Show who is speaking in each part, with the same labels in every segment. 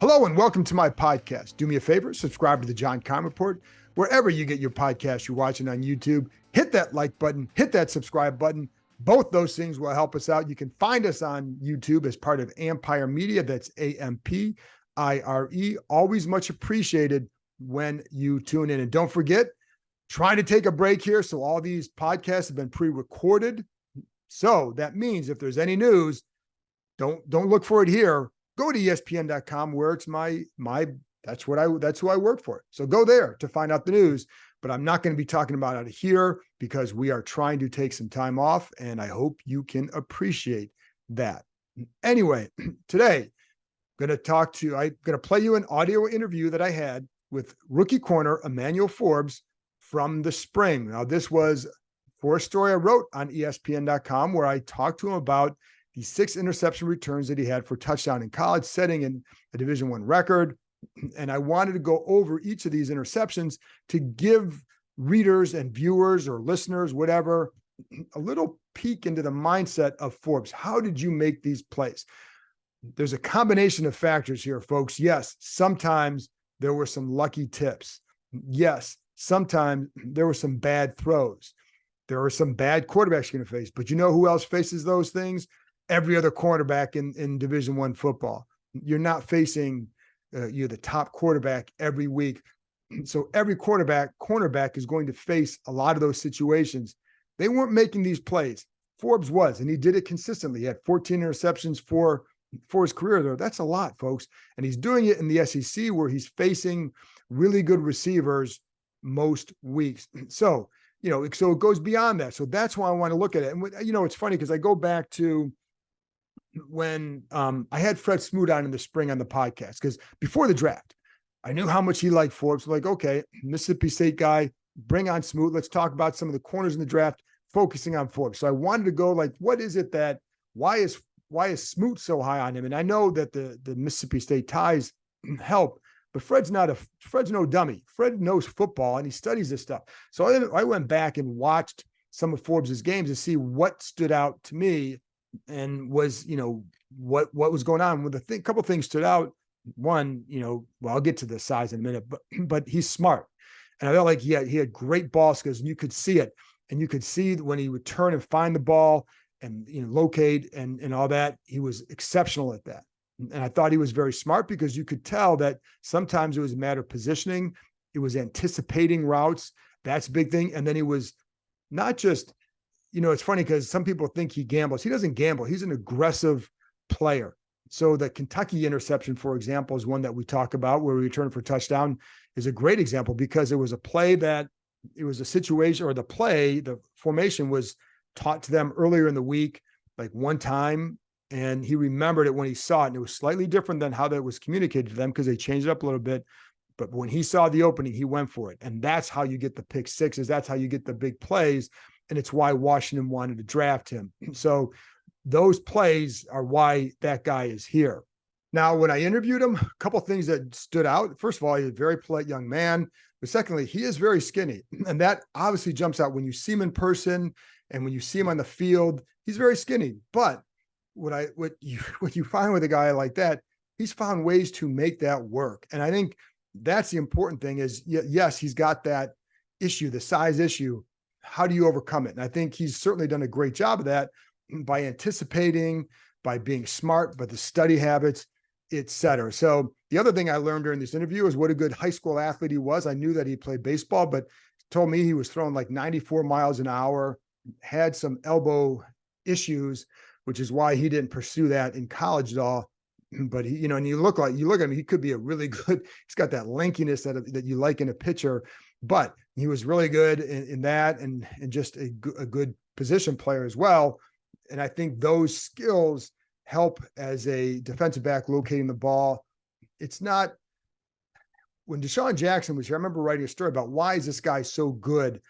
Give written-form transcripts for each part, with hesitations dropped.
Speaker 1: Hello and welcome to my podcast. Do me a favor, subscribe to the John Keim Report. Wherever you get your podcast you're watching on YouTube, hit that like button, hit that subscribe button. Both those things will help us out. You can find us on YouTube as part of Ampire Media. That's Ampire. Always much appreciated when you tune in. And don't forget, trying to take a break here. So all these podcasts have been pre-recorded. So that means if there's any news, don't look for it here. Go to ESPN.com where it's that's who I work for. So go there to find out the news, but I'm not going to be talking about it here because we are trying to take some time off, and I hope you can appreciate that. Anyway, today I'm going to play you an audio interview that I had with rookie corner Emmanuel Forbes from the spring. Now, this was for a story I wrote on ESPN.com where I talked to him about the 6 interception returns that he had for touchdown in college, setting in a Division I record. And I wanted to go over each of these interceptions to give readers and viewers or listeners, whatever, a little peek into the mindset of Forbes. How did you make these plays? There's a combination of factors here, folks. Yes, sometimes there were some lucky tips. Yes, sometimes there were some bad throws. There are some bad quarterbacks you're going to face. But you know who else faces those things? Every other quarterback in Division I football. You're not facing you're the top quarterback every week. So every cornerback is going to face a lot of those situations. They weren't making these plays. Forbes was, and he did it consistently. He had 14 interceptions for his career there. That's a lot, folks. And he's doing it in the SEC where he's facing really good receivers most weeks. So, so it goes beyond that. So that's why I want to look at it. And, it's funny because I go back to when I had Fred Smoot on in the spring on the podcast, because before the draft, I knew how much he liked Forbes. Like, okay, Mississippi State guy, bring on Smoot. Let's talk about some of the corners in the draft, focusing on Forbes. So I wanted to go like, what is it why is Smoot so high on him? And I know that the Mississippi State ties help, but Fred's no dummy. Fred knows football and he studies this stuff. So I went back and watched some of Forbes's games to see what stood out to me and was, what was going on. With a couple things stood out. One, I'll get to the size in a minute, but he's smart. And I felt like he had great ball skills, and you could see it. And you could see when he would turn and find the ball and locate and all that, he was exceptional at that. And I thought he was very smart because you could tell that sometimes it was a matter of positioning. It was anticipating routes. That's a big thing. And then he was not just, it's funny because some people think he gambles. He doesn't gamble. He's an aggressive player. So the Kentucky interception, for example, is one that we talk about where we return for touchdown, is a great example because it was a play that it was a situation, or the formation was taught to them earlier in the week, like one time, and he remembered it when he saw it. And it was slightly different than how that was communicated to them because they changed it up a little bit. But when he saw the opening, he went for it. And that's how you get the pick sixes. That's how you get the big plays. And it's why Washington wanted to draft him. So those plays are why that guy is here. Now, when I interviewed him, a couple of things that stood out. First of all, he's a very polite young man. But secondly, he is very skinny. And that obviously jumps out when you see him in person and when you see him on the field. He's very skinny. But what you find with a guy like that, he's found ways to make that work. And I think that's the important thing is, yes, he's got that issue, the size issue. How do you overcome it? And I think he's certainly done a great job of that by anticipating, by being smart, by the study habits, et cetera. So the other thing I learned during this interview is what a good high school athlete he was. I knew that he played baseball, but told me he was throwing like 94 miles an hour, had some elbow issues, which is why he didn't pursue that in college at all. But he, and you look at him, he could be a really good, he's got that lankiness that you like in a pitcher, but he was really good in that and just a good position player as well. And I think those skills help as a defensive back locating the ball. It's not, when Deshaun Jackson was here, I remember writing a story about why is this guy so good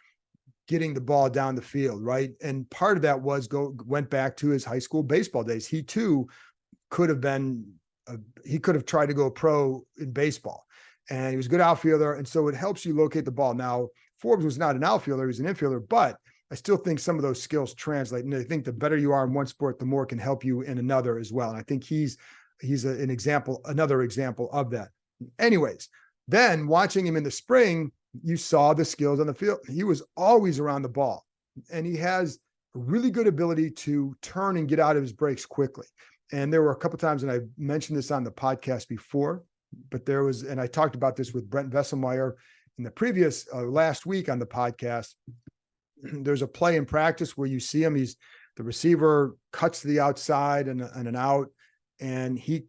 Speaker 1: getting the ball down the field, right? And part of that went back to his high school baseball days. He too could have tried to go pro in baseball, and he was a good outfielder. And so it helps you locate the ball. Now, Forbes was not an outfielder, he was an infielder, but I still think some of those skills translate. And I think the better you are in one sport, the more it can help you in another as well. And I think he's he's an example, another example of that. Anyways, then watching him in the spring, you saw the skills on the field. He was always around the ball, and he has a really good ability to turn and get out of his breaks quickly. And there were a couple of times, and I mentioned this on the podcast before, but there was, and I talked about this with Brent Vesselmeyer in the previous last week on the podcast. There's a play in practice where you see him, the receiver cuts to the outside and an out, and he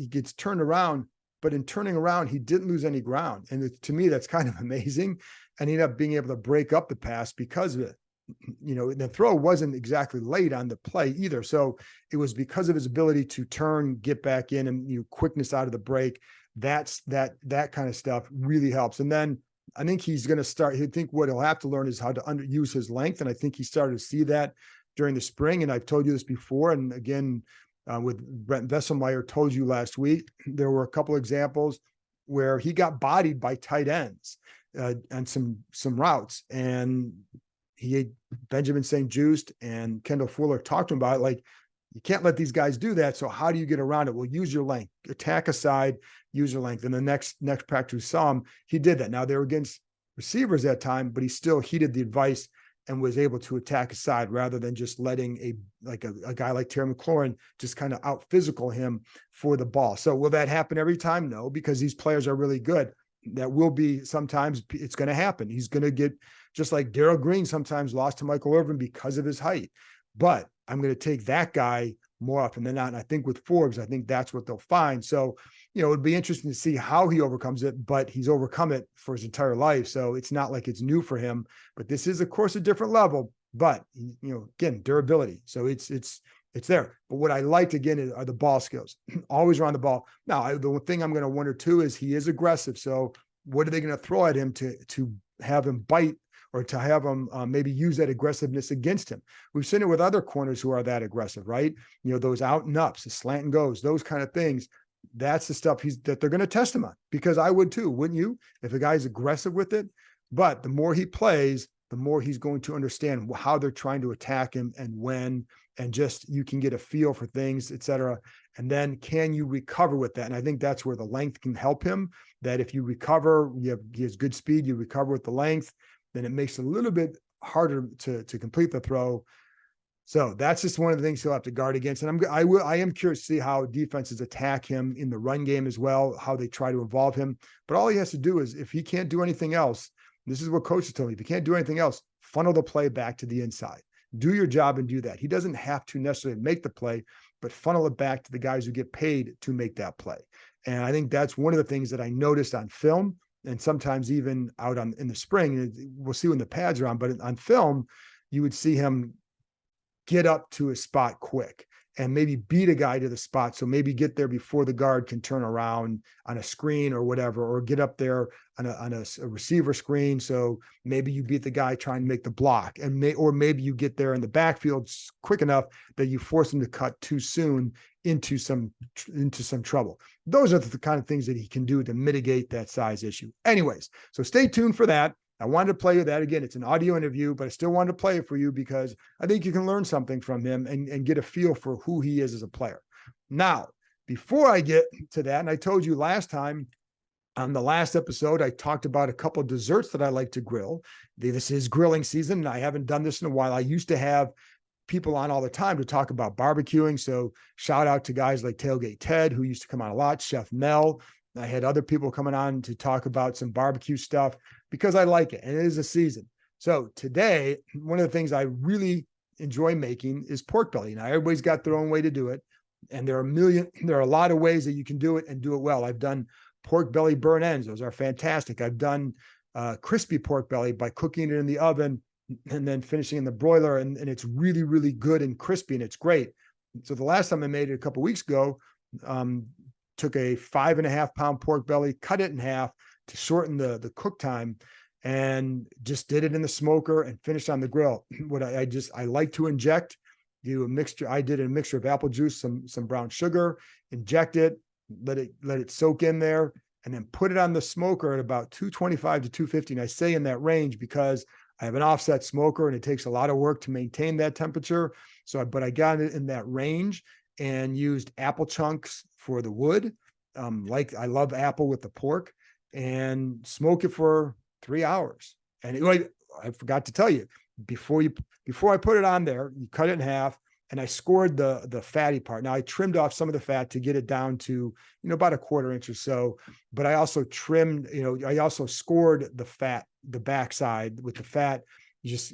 Speaker 1: gets turned around, but in turning around, he didn't lose any ground. And to me, that's kind of amazing. And he ended up being able to break up the pass because of it. The throw wasn't exactly late on the play either. So it was because of his ability to turn, get back in, and quickness out of the break. That kind of stuff really helps. And then I think he's going to start. I think what he'll have to learn is how to use his length. And I think he started to see that during the spring. And I've told you this before. And again, with Brent Vesselmeyer told you last week, there were a couple examples where he got bodied by tight ends on some routes. And Benjamin St. Just and Kendall Fuller talked to him about it, like, you can't let these guys do that. So how do you get around it? Well, use your length, attack aside, use your length. And the next practice we saw him, he did that. Now they were against receivers that time, but he still heeded the advice and was able to attack aside rather than just letting a guy like Terry McLaurin just kind of out physical him for the ball. So will that happen every time? No, because these players are really good. That will be, sometimes it's going to happen. He's going to get, just like Darrell Green sometimes lost to Michael Irvin because of his height. But I'm going to take that guy more often than not. And I think with Forbes, I think that's what they'll find. So, it'd be interesting to see how he overcomes it, but he's overcome it for his entire life. So it's not like it's new for him, but this is, of course, a different level, but again, durability. So it's there. But what I liked again are the ball skills, always around the ball. Now, the thing I'm going to wonder too, is he is aggressive. So what are they going to throw at him to have him bite, or to have him maybe use that aggressiveness against him? We've seen it with other corners who are that aggressive, right? Those out and ups, the slant and goes, those kind of things. That's the stuff that they're going to test him on, because I would too, wouldn't you? If a guy's aggressive with it. But the more he plays, the more he's going to understand how they're trying to attack him and when, and just, you can get a feel for things, et cetera. And then can you recover with that? And I think that's where the length can help him, that if you recover, he has good speed, you recover with the length, then it makes it a little bit harder to complete the throw. So that's just one of the things he'll have to guard against. And I am curious to see how defenses attack him in the run game as well, how they try to involve him. But all he has to do is, if he can't do anything else, this is what coaches tell me, if he can't do anything else, funnel the play back to the inside. Do your job and do that. He doesn't have to necessarily make the play, but funnel it back to the guys who get paid to make that play. And I think that's one of the things that I noticed on film, and sometimes even out in the spring. We'll see when the pads are on, but on film, you would see him get up to a spot quick and maybe beat a guy to the spot. So maybe get there before the guard can turn around on a screen or whatever, or get up there on a receiver screen. So maybe you beat the guy trying to make the block, or maybe you get there in the backfield quick enough that you force him to cut too soon into some trouble. Those are the kind of things that he can do to mitigate that size issue. Anyways, so stay tuned for that. I wanted to play with that. Again, it's an audio interview, but I still wanted to play it for you because I think you can learn something from him and get a feel for who he is as a player. Now, before I get to that, and I told you last time on the last episode, I talked about a couple of desserts that I like to grill. This is grilling season, and I haven't done this in a while. I used to have people on all the time to talk about barbecuing. So shout out to guys like Tailgate Ted, who used to come on a lot, Chef Mel. I had other people coming on to talk about some barbecue stuff because I like it, and it is a season. So today, one of the things I really enjoy making is pork belly. Now, everybody's got their own way to do it, and there are a lot of ways that you can do it and do it well. I've done pork belly burn ends. Those are fantastic. I've done crispy pork belly by cooking it in the oven and then finishing in the broiler, and it's really, really good and crispy, and it's great. So the last time I made it a couple of weeks ago, took a 5.5 pound pork belly, cut it in half to shorten the cook time, and just did it in the smoker and finished on the grill. What I like to do a mixture. I did a mixture of apple juice, some brown sugar, inject it, let it soak in there, and then put it on the smoker at about 225 to 250. And I say in that range because I have an offset smoker and it takes a lot of work to maintain that temperature. But I got it in that range. and used apple chunks for the wood. Like I love apple with the pork, and smoke it for 3 hours. And I forgot to tell you, before I put it on there, you cut it in half, and I scored the fatty part. Now I trimmed off some of the fat to get it down to, about a 1/4 inch or so, but I also trimmed, I also scored the fat, the backside with the fat. You just,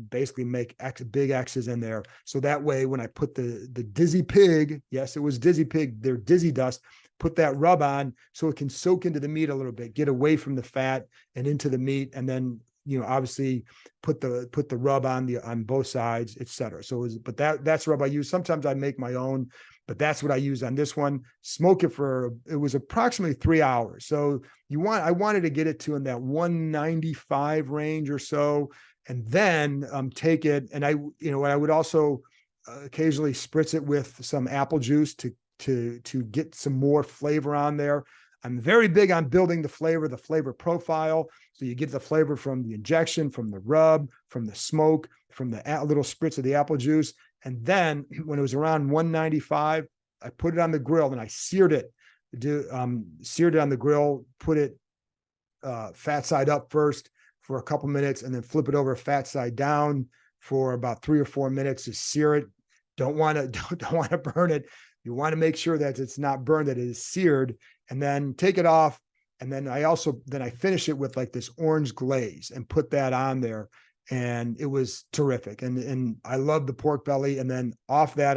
Speaker 1: basically make big X's in there. So that way, when I put the Dizzy Pig, yes, it was Dizzy Pig, their Dizzy Dust, put that rub on so it can soak into the meat a little bit, get away from the fat and into the meat. And then, obviously put the rub on both sides, etc. So that's rub I use. Sometimes I make my own, but that's what I use on this one. Smoke it it was approximately 3 hours. So I wanted to get it to in that 195 range or so. And then take it, and I would also occasionally spritz it with some apple juice to get some more flavor on there. I'm very big on building the flavor profile. So you get the flavor from the injection, from the rub, from the smoke, from the little spritz of the apple juice. And then when it was around 195, I put it on the grill and I seared it. Seared it on the grill, put it fat side up first for a couple minutes, and then flip it over fat side down for about 3 or 4 minutes to sear it. Don't want to burn it. You want to make sure that it's not burned, that it is seared, and then take it off. And then I finish it with like this orange glaze and put that on there. And it was terrific. And I love the pork belly. And then off that,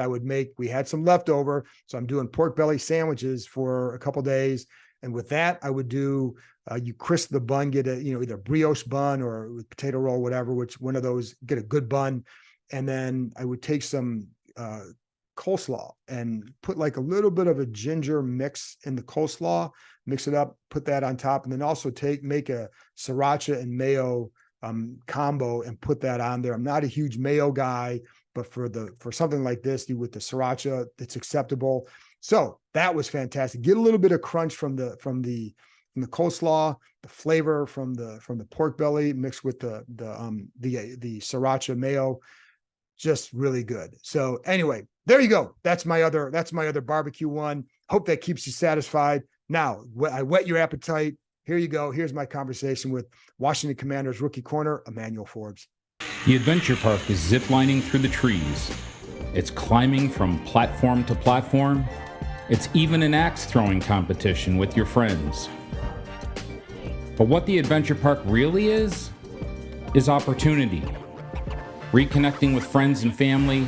Speaker 1: we had some leftover. So I'm doing pork belly sandwiches for a couple days. And with that, I would do, you crisp the bun, get either brioche bun or with potato roll, whatever, which one of those, get a good bun. And then I would take some coleslaw and put like a little bit of a ginger mix in the coleslaw, mix it up, put that on top. And then also make a sriracha and mayo combo and put that on there. I'm not a huge mayo guy, but for something like this, with the sriracha, it's acceptable. So that was fantastic. Get a little bit of crunch from the coleslaw, the flavor from the pork belly mixed with the sriracha mayo, just really good. So anyway, there you go. That's my other barbecue one. Hope that keeps you satisfied. Now, I whet your appetite. Here you go. Here's my conversation with Washington Commanders rookie corner, Emmanuel Forbes.
Speaker 2: The adventure park is ziplining through the trees. It's climbing from platform to platform. It's even an axe throwing competition with your friends. But what the adventure park really is opportunity. Reconnecting with friends and family,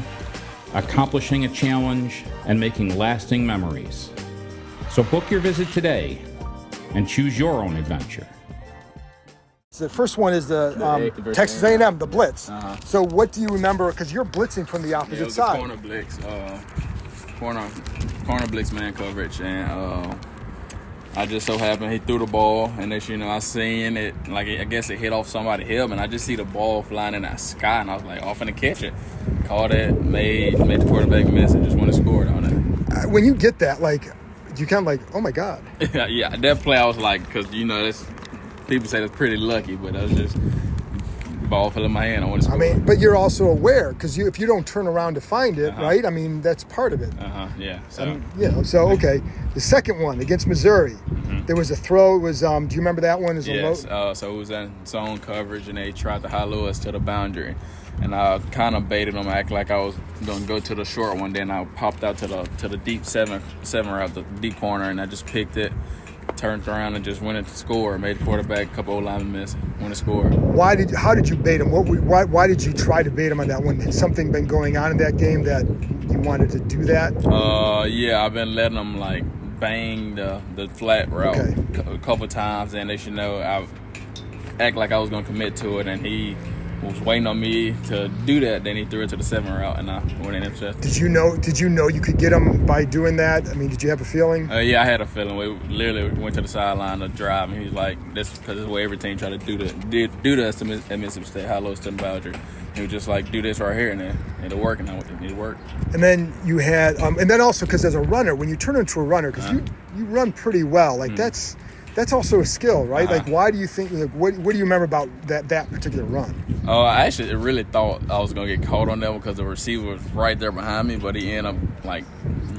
Speaker 2: accomplishing a challenge, and making lasting memories. So book your visit today and choose your own adventure.
Speaker 1: The first one is the Texas A&M, the blitz. Uh-huh. So what do you remember? Because you're blitzing from the opposite side.
Speaker 3: Corner blitz, corner blitz man coverage, and I just so happened he threw the ball, and then I seen it, like I guess it hit off somebody's hip, and I just see the ball flying in that sky, and I was like, off in to catch it, caught it, made the quarterback miss, and just went and scored on it.
Speaker 1: When you get that, like, you kind of like, oh my God.
Speaker 3: Yeah, that play I was like, because that's. People say that's pretty lucky, but I was just ball fell in my hand. I want to score.
Speaker 1: I mean, but you're also aware because if you don't turn around to find it, right? I mean, that's part of it.
Speaker 3: Yeah. So
Speaker 1: So okay, the second one against Missouri, there was a throw. It was do you remember that one?
Speaker 3: Yes. So it was in zone coverage, and they tried to hollow us to the boundary, and I kind of baited them, act like I was going to go to the short one. Then I popped out to the deep seven route, the deep corner, and I just picked it. Turned around and just went in to score. Made the quarterback, a couple of linemen miss, went to score.
Speaker 1: How did you bait him? Why did you try to bait him on that one? Had something been going on in that game that you wanted to do that?
Speaker 3: Yeah, I've been letting them like bang the flat route a couple times, and they should know I act like I was going to commit to it, and he was waiting on me to do that. Then he threw it to the 7 route, and I went in and intercepted.
Speaker 1: Did you know you could get him by doing that? I mean, did you have a feeling?
Speaker 3: Yeah, I had a feeling. We literally went to the sideline to drive, and he was like, "This because it's the way every team tried to do to us at Mississippi State, hollow us to the boundary." He was just like, "Do this right here," and then it'll work, and it worked.
Speaker 1: And then you had, and then also because as a runner, when you turn into a runner, because you run pretty well, like that's That's also a skill, right?
Speaker 3: Uh-huh.
Speaker 1: Like, why do you think? Like, what do you remember about that particular run?
Speaker 3: I actually really thought I was gonna get caught on that one because the receiver was right there behind me, but he ended up like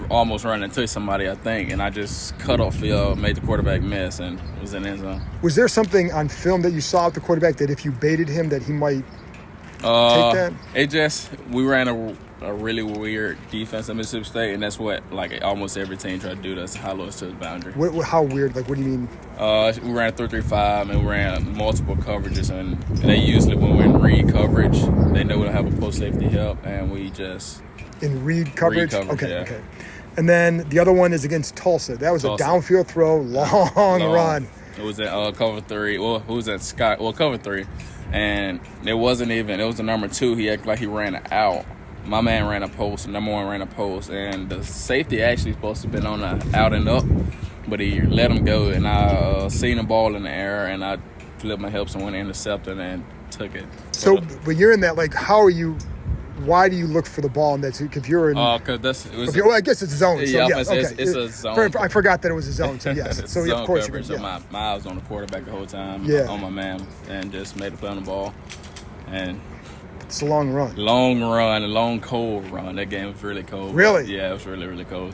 Speaker 3: almost running into somebody, I think, and I just cut off field, made the quarterback miss, and was in the end zone.
Speaker 1: Was there something on film that you saw at the quarterback that if you baited him that he might take that?
Speaker 3: We ran a really weird defense at Mississippi State, and that's what like almost every team tried to do. That's hollow us to the boundary.
Speaker 1: How weird? Like, what do you mean?
Speaker 3: We ran 3-3-5, and we ran multiple coverages, and they usually when we're in read coverage, they know we don't have a post safety help, and we just
Speaker 1: in read coverage.
Speaker 3: Okay.
Speaker 1: Okay. And then the other one is against Tulsa. That was a downfield throw, long run.
Speaker 3: It was at cover 3. Well, it was at Scott. Well, cover 3, and it wasn't even. It was the number 2. He acted like he ran out. My man ran a post, number 1 ran a post, and the safety actually supposed to have been on the out and up, but he let him go, and I seen the ball in the air, and I flipped my hips and went intercepted and took it.
Speaker 1: So, but you're in that, like, how are you, why do you look for the ball in that? If you're in...
Speaker 3: because
Speaker 1: well, I guess it's a zone, so yes, okay.
Speaker 3: It's a zone.
Speaker 1: I forgot that it was a zone, so yes. So,
Speaker 3: zone
Speaker 1: of course
Speaker 3: coverage,
Speaker 1: you're going
Speaker 3: so my eye was on the quarterback the whole time, on my man, and just made a play on the ball, and...
Speaker 1: It's a long run.
Speaker 3: A long cold run. That game was really cold.
Speaker 1: Really?
Speaker 3: Yeah, it was really, really cold.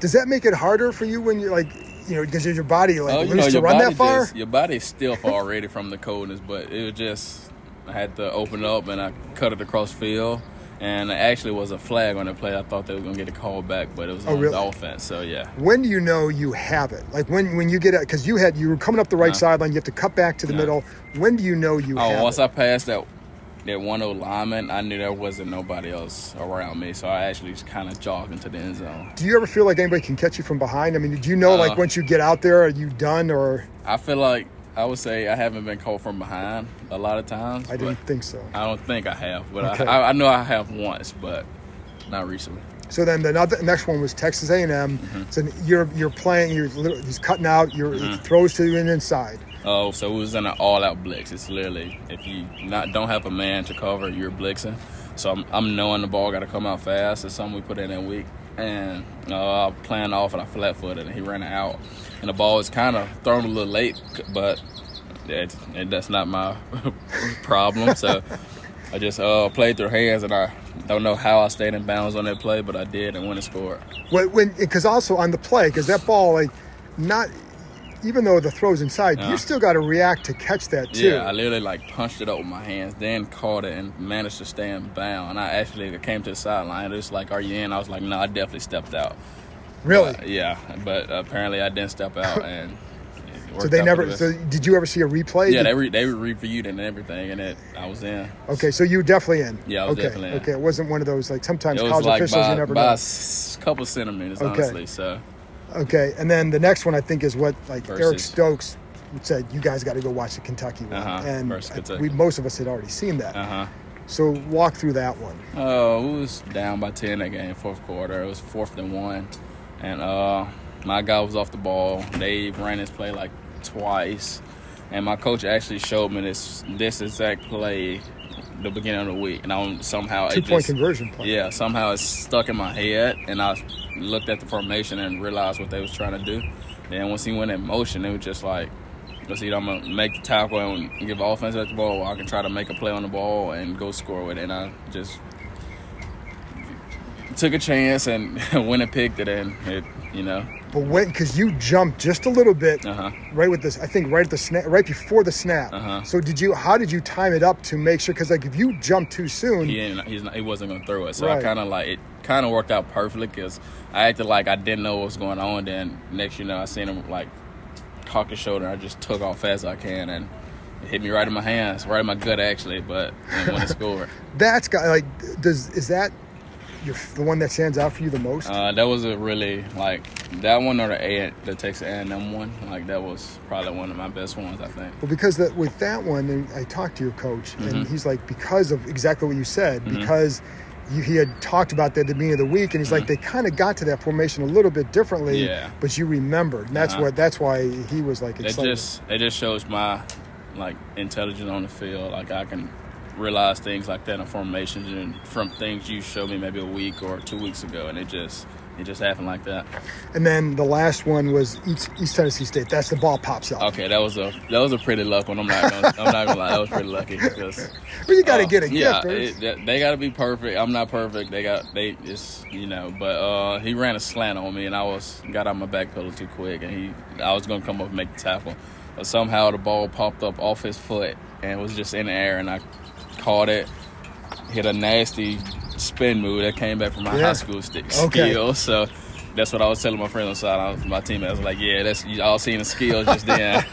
Speaker 1: Does that make it harder for you when you're like, because your body loose to run that far?
Speaker 3: Your body's still far already from the coldness, but it was just, I had to open up and I cut it across field. And it actually was a flag on the play. I thought they were going to get a call back, but it was on the offense, so yeah.
Speaker 1: When do you know you have it? Like when you get it, because you were coming up the right sideline, you have to cut back to the middle. When do you know you have it?
Speaker 3: Once I passed that 1-0 lineman, I knew there wasn't nobody else around me, so I actually just kind of jogged into the end zone.
Speaker 1: Do you ever feel like anybody can catch you from behind? I mean, do you know, like, once you get out there, are you done, or?
Speaker 3: I feel like, I would say I haven't been caught from behind a lot of times.
Speaker 1: I didn't think so.
Speaker 3: I don't think I have, but okay. I know I have once, but not recently.
Speaker 1: So then the next one was Texas A&M. Mm-hmm. So you're playing, he's cutting out, he throws to the inside.
Speaker 3: Oh, so it was in an all-out blitz. It's literally, if you don't have a man to cover, you're blitzing. So I'm knowing the ball got to come out fast. It's something we put in that week. And I'm playing off, and I flat-footed, and he ran out. And the ball was kind of thrown a little late, but that's not my problem. So I just played through hands, and I don't know how I stayed in bounds on that play, but I did and went and scored.
Speaker 1: Because also on the play, because that ball, even though the throw's inside, you still got to react to catch that too.
Speaker 3: Yeah, I literally punched it up with my hands, then caught it and managed to stay in bound. And I actually came to the sideline. It was like, "Are you in?" I was like, "No, I definitely stepped out."
Speaker 1: Really?
Speaker 3: Yeah, but apparently I didn't step out, and
Speaker 1: so they never. So did you ever see a replay?
Speaker 3: Yeah, they reviewed it and everything, and I was in.
Speaker 1: Okay, so you were definitely in.
Speaker 3: Yeah, I was definitely in.
Speaker 1: Okay, it wasn't one of those sometimes
Speaker 3: it was
Speaker 1: college officials you never know.
Speaker 3: By a couple centimeters, honestly. So.
Speaker 1: Okay, and then the next one I think is what Eric Stokes said. You guys got to go watch the Kentucky one, and most of us had already seen that. So walk through that one.
Speaker 3: We was down by 10 that game, fourth quarter. It was 4th and 1, and my guy was off the ball. They ran this play twice, and my coach actually showed me this exact play the beginning of the week, and somehow
Speaker 1: 2-point conversion play.
Speaker 3: Yeah, somehow it stuck in my head, and I looked at the formation and realized what they was trying to do. Then once he went in motion, it was just like, let's either I'm gonna make the tackle and give offense at the ball, or I can try to make a play on the ball and go score with it. And I just took a chance and went and picked it, and
Speaker 1: But because you jumped just a little bit, right with this, I think right at the snap, right before the snap. So how did you time it up to make sure? Because if you jump too soon,
Speaker 3: he wasn't gonna throw it. So I it kind of worked out perfectly because I acted like I didn't know what was going on. Then next, I seen him cock his shoulder. And I just took off fast as I can, and it hit me right in my hands, right in my gut actually. But when it scored,
Speaker 1: that's got is that the one that stands out for you the most?
Speaker 3: That was a really that one, or the Texas A&M one. That was probably one of my best ones, I think.
Speaker 1: Well, because with that one, and I talked to your coach, and he's like, because of exactly what you said, because he had talked about that at the beginning of the week, and he's like, they kind of got to that formation a little bit differently, but you remembered, and that's why he was excited.
Speaker 3: It just shows my intelligence on the field. I can realize things like that in formations and from things you showed me maybe a week or 2 weeks ago, and it just it just happened like that.
Speaker 1: And then the last one was East Tennessee State. That's the ball pops up.
Speaker 3: Okay, that was a pretty lucky one. I'm not gonna lie, that was pretty lucky because.
Speaker 1: Well, you got to get a
Speaker 3: yeah,
Speaker 1: gift.
Speaker 3: they got to be perfect. I'm not perfect. They just but he ran a slant on me and I got on my back pedal too quick and I was gonna come up and make the tackle, but somehow the ball popped up off his foot and was just in the air and I caught it, hit a nasty spin move that came back from my high school skill. So that's what I was telling my friends on the side. My teammates was like, yeah, that's y'all seen the skills just then.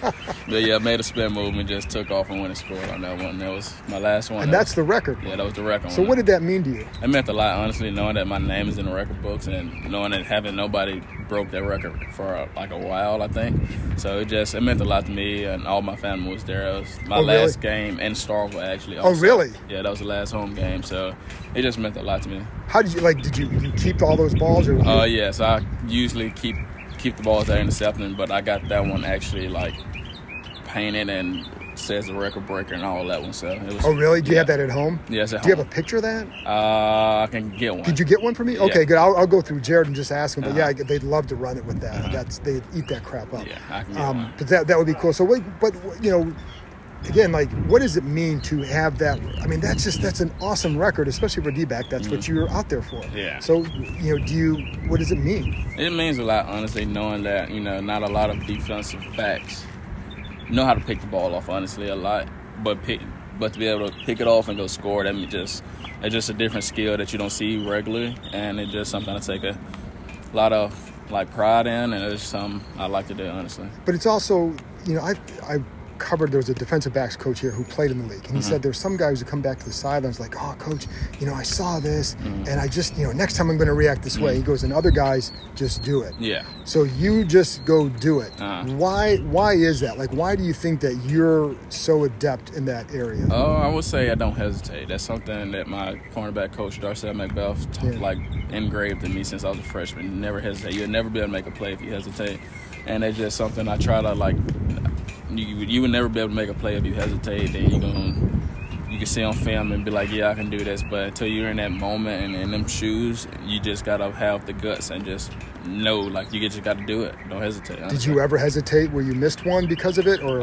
Speaker 3: But yeah, I made a spin move and just took off and went and scored on that one. That was my last one.
Speaker 1: And that's the record.
Speaker 3: Yeah, that was the record.
Speaker 1: So what did that mean to you?
Speaker 3: It meant a lot, honestly, knowing that my name is in the record books and knowing that having nobody broke that record for like a while, I think. So it meant a lot to me and all my family was there. It was my last game in Starkville, actually. Also.
Speaker 1: Oh, really?
Speaker 3: Yeah, that was the last home game. So it just meant a lot to me.
Speaker 1: How did you keep all those balls? Or
Speaker 3: yes, I usually keep the balls that intercept them, but I got that one actually like painted and says a record breaker and all that one. So it was.
Speaker 1: Oh, really? Do you have that at home?
Speaker 3: Yes, at home.
Speaker 1: Do you have a picture of that?
Speaker 3: I can get one.
Speaker 1: Could you get one for me?
Speaker 3: Yeah.
Speaker 1: Okay, good. I'll go through Jared and just ask him. But yeah, they'd love to run it with that. They'd eat that crap up.
Speaker 3: Yeah, I can get one.
Speaker 1: But that would be cool. So, but again, like, what does it mean to have that? I mean, that's an awesome record, especially for D-back. That's what you're out there for.
Speaker 3: Yeah.
Speaker 1: So, what does it mean?
Speaker 3: It means a lot, honestly, knowing that, not a lot of defensive backs know how to pick the ball off, honestly, a lot. But to be able to pick it off and go score, it's just a different skill that you don't see regularly. And it's just something I take a lot of, like, pride in. And it's something I like to do, honestly.
Speaker 1: But it's also, I covered, there was a defensive backs coach here who played in the league, and he said there's some guys who come back to the sidelines like, oh, coach, I saw this and I just, next time I'm going to react this way. He goes, and other guys just do it.
Speaker 3: Yeah.
Speaker 1: So you just go do it. Why is that? Like, why do you think that you're so adept in that area?
Speaker 3: I would say I don't hesitate. That's something that my cornerback coach, Darcel Macbeth, engraved in me since I was a freshman. Never hesitate. You'll never be able to make a play if you hesitate. And it's just something I try to, you would never be able to make a play if you hesitate. Then you can see on film and be like, yeah, I can do this. But until you're in that moment and in them shoes, you just got to have the guts and just know, you just got to do it. Don't hesitate.
Speaker 1: Did you ever hesitate where you missed one because of it? Or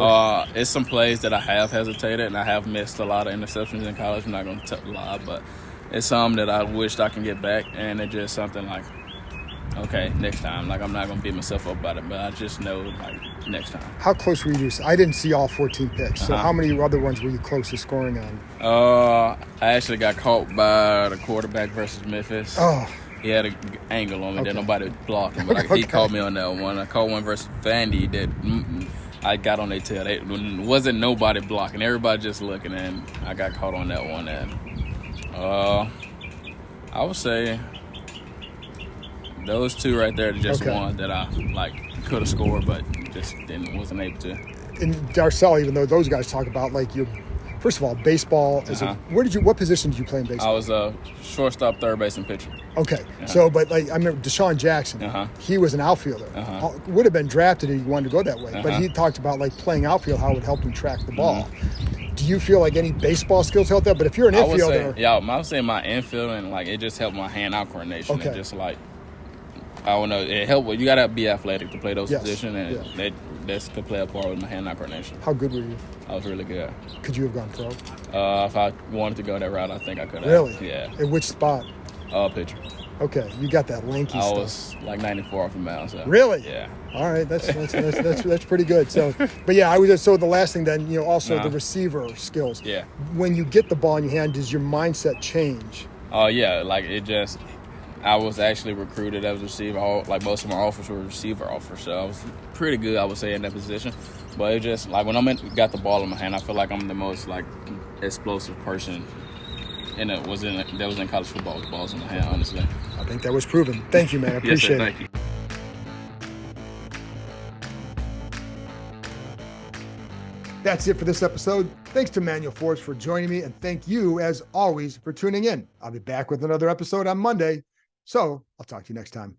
Speaker 3: it's some plays that I have hesitated, and I have missed a lot of interceptions in college. I'm not going to lie, but it's something that I wished I can get back. And it's just something okay, next time. I'm not going to beat myself up about it, but I just know, next time.
Speaker 1: How close were you? I didn't see all 14 picks. So how many other ones were you close to scoring on?
Speaker 3: I actually got caught by the quarterback versus Memphis.
Speaker 1: Oh.
Speaker 3: He had an angle on me that nobody blocked him, but he caught me on that one. I caught one versus Vandy that I got on their tail. It wasn't nobody blocking. Everybody just looking, and I got caught on that one. And I would say those two right there are just ones that I could have scored, but just wasn't able to.
Speaker 1: And Darcel, even though those guys talk about first of all, baseball is what position did you play in baseball?
Speaker 3: I was a shortstop, third base, and pitcher.
Speaker 1: Okay, so but I remember Deshaun Jackson. He was an outfielder. Would have been drafted if he wanted to go that way, but he talked about playing outfield, how it would help him track the ball. Do you feel like any baseball skills helped that? But if you're an infielder,
Speaker 3: I would say my infield and it just helped my hand-eye coordination.
Speaker 1: Okay.
Speaker 3: And just I don't know. It helped. You gotta be athletic to play those positions, and that's to play a part with my hand-eye coordination.
Speaker 1: How good were you?
Speaker 3: I was really good.
Speaker 1: Could you have gone pro?
Speaker 3: If I wanted to go that route, I think I could have.
Speaker 1: Really?
Speaker 3: Yeah.
Speaker 1: In which spot?
Speaker 3: Pitcher.
Speaker 1: Okay, you got that lanky stuff.
Speaker 3: I was 94 off the mound. So.
Speaker 1: Really?
Speaker 3: Yeah.
Speaker 1: All right, that's pretty good. So, but yeah, I was just, so the last thing then, also the receiver skills.
Speaker 3: Yeah.
Speaker 1: When you get the ball in your hand, does your mindset change?
Speaker 3: Yeah, I was actually recruited as a receiver. Most of my offers were receiver offers, so I was pretty good, I would say, in that position. But it just when I got the ball in my hand, I feel like I'm the most explosive person that was in college football with balls in my hand. Honestly,
Speaker 1: I think that was proven. Thank you, man. I appreciate
Speaker 3: it.
Speaker 1: Yes,
Speaker 3: sir, thank you.
Speaker 1: That's it for this episode. Thanks to Emmanuel Forbes for joining me, and thank you, as always, for tuning in. I'll be back with another episode on Monday. So I'll talk to you next time.